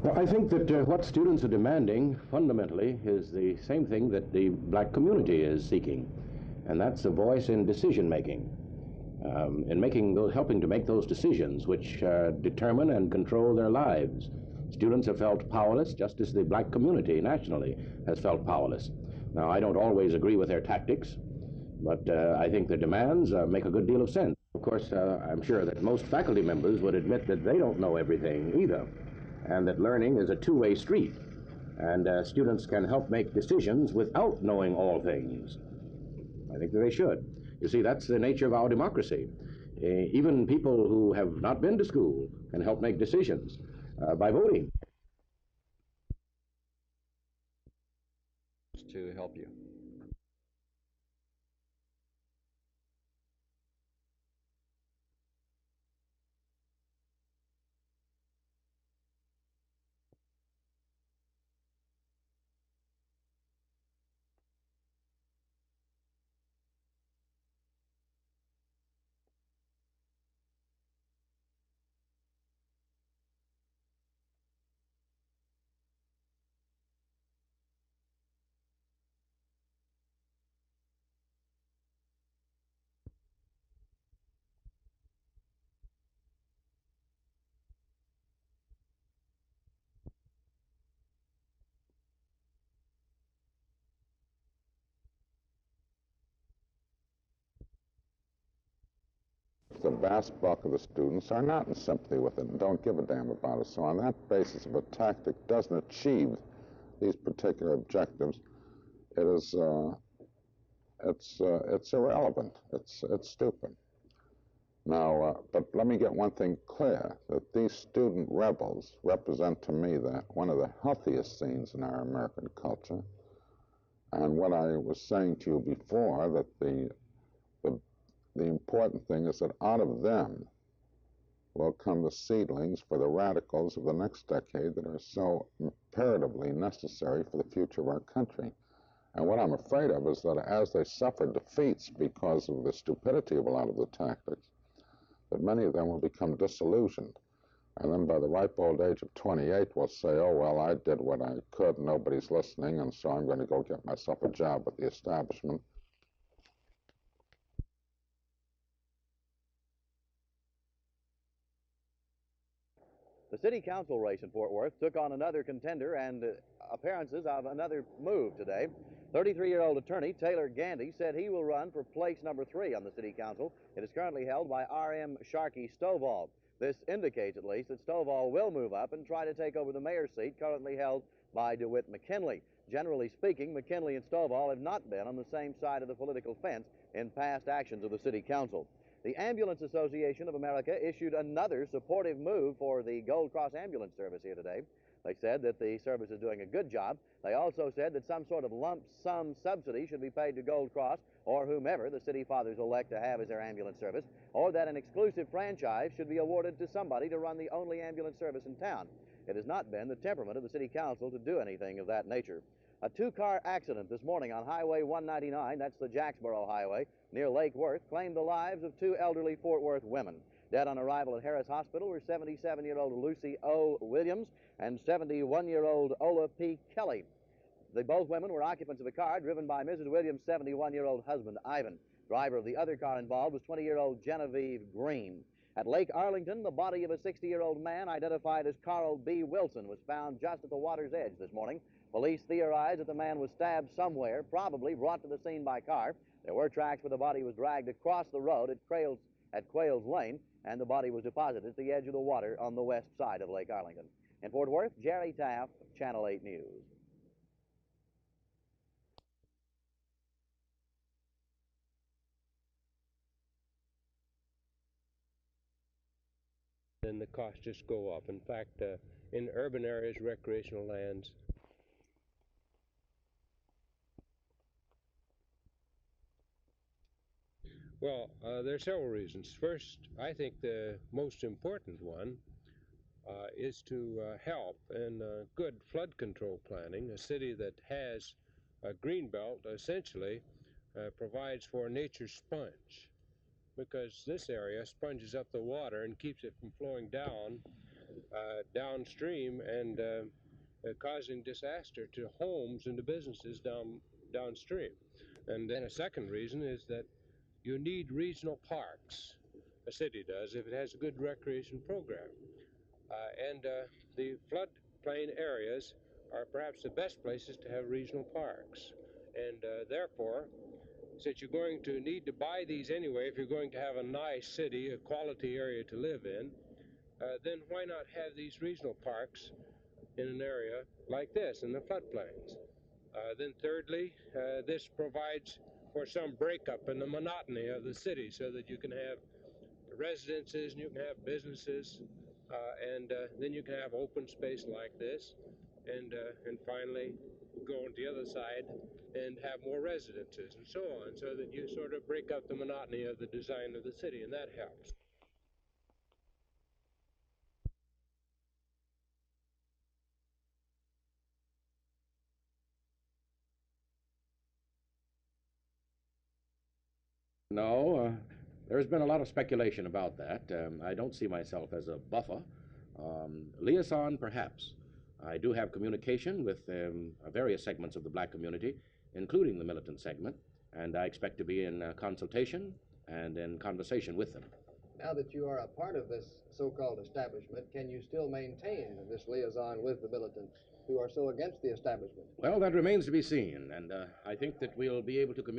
Well, I think that what students are demanding fundamentally is the same thing that the black community is seeking, and that's a voice in decision making, helping to make those decisions which determine and control their lives. Students have felt powerless, just as the black community nationally has felt powerless. Now, I don't always agree with their tactics, but I think their demands make a good deal of sense. Of course, I'm sure that most faculty members would admit that they don't know everything either, and that learning is a two-way street, and students can help make decisions without knowing all things. I think that they should. You see, that's the nature of our democracy. Even people who have not been to school can help make decisions by voting. To help you. The vast bulk of the students are not in sympathy with it and don't give a damn about it. So on that basis, if a tactic doesn't achieve these particular objectives, it is it's irrelevant. It's stupid. Now, but let me get one thing clear, that these student rebels represent to me one of the healthiest scenes in our American culture. And what I was saying to you before, that the important thing is that out of them will come the seedlings for the radicals of the next decade that are so imperatively necessary for the future of our country. And what I'm afraid of is that as they suffer defeats because of the stupidity of a lot of the tactics, that many of them will become disillusioned. And then by the ripe old age of 28, will say, oh, well, I did what I could, nobody's listening, and so I'm going to go get myself a job with the establishment. The city council race in Fort Worth took on another contender and appearances of another move today. 33-year-old attorney Taylor Gandy said he will run for place number 3 on the city council. It is currently held by R.M. Sharkey Stovall. This indicates, at least, that Stovall will move up and try to take over the mayor's seat currently held by DeWitt McKinley. Generally speaking, McKinley and Stovall have not been on the same side of the political fence in past actions of the city council. The Ambulance Association of America issued another supportive move for the Gold Cross Ambulance Service here today. They said that the service is doing a good job. They also said that some sort of lump sum subsidy should be paid to Gold Cross or whomever the city fathers elect to have as their ambulance service, or that an exclusive franchise should be awarded to somebody to run the only ambulance service in town. It has not been the temperament of the city council to do anything of that nature. A two-car accident this morning on Highway 199, that's the Jacksboro Highway, near Lake Worth, claimed the lives of 2 elderly Fort Worth women. Dead on arrival at Harris Hospital were 77-year-old Lucy O. Williams and 71-year-old Ola P. Kelly. Both women were occupants of a car driven by Mrs. Williams' 71-year-old husband, Ivan. Driver of the other car involved was 20-year-old Genevieve Green. At Lake Arlington, the body of a 60-year-old man identified as Carl B. Wilson was found just at the water's edge this morning. Police theorize that the man was stabbed somewhere, probably brought to the scene by car. There were tracks where the body was dragged across the road at Quails Lane, and the body was deposited at the edge of the water on the west side of Lake Arlington. In Fort Worth, Jerry Taft, Channel 8 News. Then the costs just go up. In fact, in urban areas, recreational lands, well, there are several reasons. First, I think the most important one is to help in good flood control planning. A city that has a green belt essentially provides for nature's sponge, because this area sponges up the water and keeps it from flowing down downstream and causing disaster to homes and to businesses downstream. And then a second reason is that you need regional parks. A city does if it has a good recreation program. The floodplain areas are perhaps the best places to have regional parks. And therefore, since you're going to need to buy these anyway, if you're going to have a nice city, a quality area to live in, then why not have these regional parks in an area like this, in the floodplains? Then thirdly, this provides for some breakup in the monotony of the city so that you can have residences and you can have businesses, and then you can have open space like this, and finally go on the other side and have more residences and so on, so that you sort of break up the monotony of the design of the city, and that helps. No, there's been a lot of speculation about that. I don't see myself as a buffer. Liaison, perhaps. I do have communication with various segments of the black community, including the militant segment, and I expect to be in consultation and in conversation with them. Now that you are a part of this so-called establishment, can you still maintain this liaison with the militants who are so against the establishment? Well, that remains to be seen, and I think that we'll be able to communicate